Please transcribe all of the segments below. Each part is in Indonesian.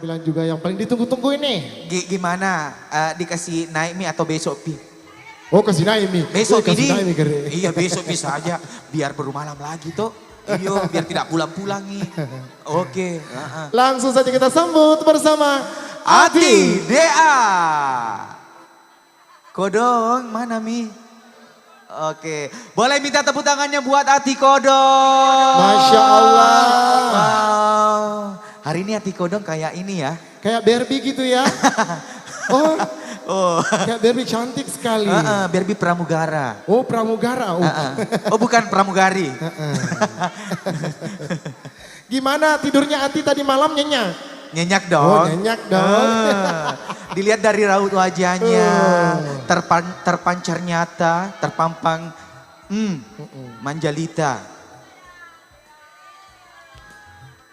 penampilan juga yang paling ditunggu-tunggu ini. Gimana? Dikasih naik mi atau besok pi? Oh kasih naik mi. Besok kasih Pi. naik mi kere. Iya besok bisa aja. Biar bermalam lagi toh. Iyo biar tidak pulang-pulang nih. Oke. Langsung saja kita sambut bersama Ati Dea. Kodong mana mi? Oke. Boleh minta tepuk tangannya buat Ati Kodong. Masya Allah. Wow. Hari ini Ati Kodong kayak ini ya. Kayak Barbie gitu ya. Oh, kayak Barbie cantik sekali. Barbie pramugara. Oh pramugara. Oh, Oh bukan pramugari. Gimana tidurnya Ati tadi malam nyenyak? Nyenyak Oh dong. nyenyak dong. Dilihat dari raut wajahnya, terpancar nyata, terpampang, manjalita.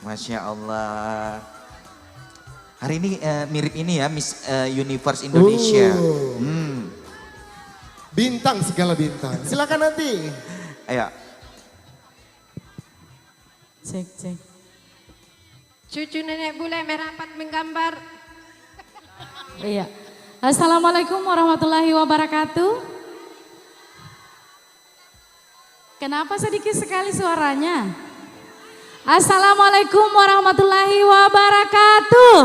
Masya Allah. Hari ini mirip ini ya, Miss Universe Indonesia. Bintang segala bintang. Silakan nanti. Ayo. Cek. Cucu nenek bule merapat menggambar. Iya. Assalamualaikum warahmatullahi wabarakatuh. Kenapa sedikit sekali suaranya? Assalamualaikum warahmatullahi wabarakatuh.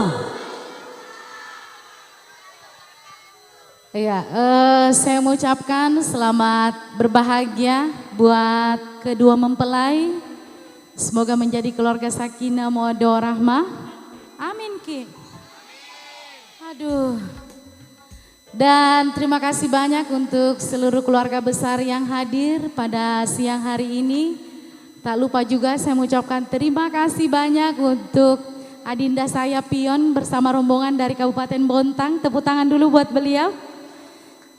Iya, saya mengucapkan selamat berbahagia buat kedua mempelai. Semoga menjadi keluarga sakinah mawaddah warahmah. Amin Ki. Aduh. Dan terima kasih banyak untuk seluruh keluarga besar yang hadir pada siang hari ini. Tak lupa juga saya mengucapkan terima kasih banyak untuk adinda saya Pion bersama rombongan dari Kabupaten Bontang. Tepuk tangan dulu buat beliau.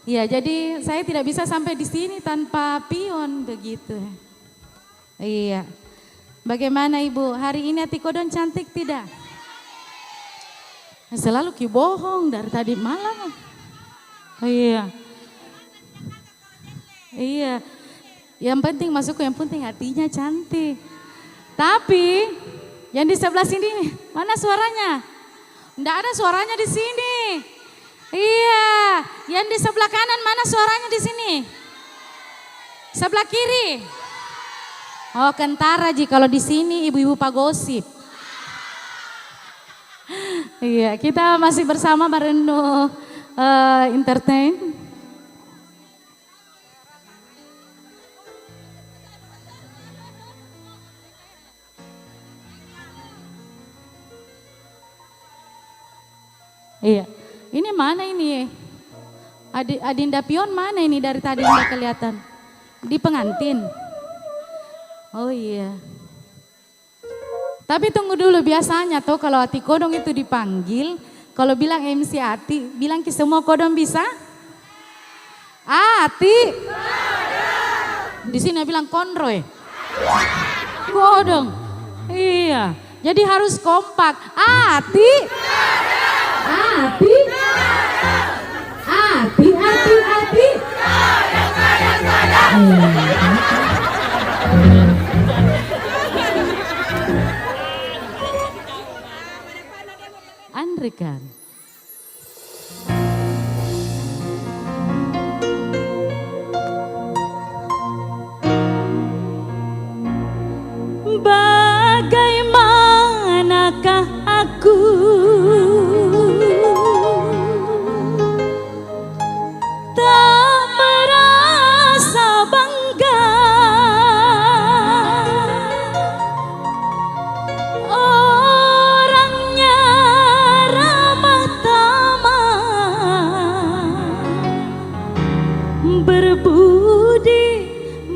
Ya, jadi saya tidak bisa sampai di sini tanpa Pion begitu. Iya. Bagaimana Ibu? Hari ini Ati Kodong cantik tidak? Selalu Ki bohong dari tadi malam. Oh iya. Iya. Yang penting masuk yang penting hatinya cantik. Tapi yang di sebelah sini mana suaranya? Enggak ada suaranya di sini. Iya, yang di sebelah kanan mana suaranya di sini? Sebelah kiri. Oh, kentara Ji kalau di sini ibu-ibu pagosip. Iya, kita masih bersama Barendo Entertain. Iya, ini mana ini? Adinda Pion mana ini dari tadi nggak kelihatan? Di pengantin. Oh iya. Tapi tunggu dulu, biasanya tuh kalau Ati Kodong itu dipanggil, kalau bilang MC Ati, bilang ke semua Kodong bisa? Ati. Di sini bilang Konroy. Kodong. Iya. Jadi harus kompak. Ati. Ati. Ati. Andre kan. Bagaimanakah aku tak merasa bangga orangnya ramah tamah berbudi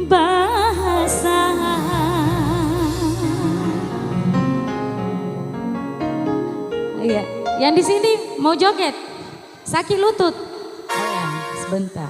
bahasa. Iya, yang di sini mau joget, sakit lutut. Oh ya, sebentar.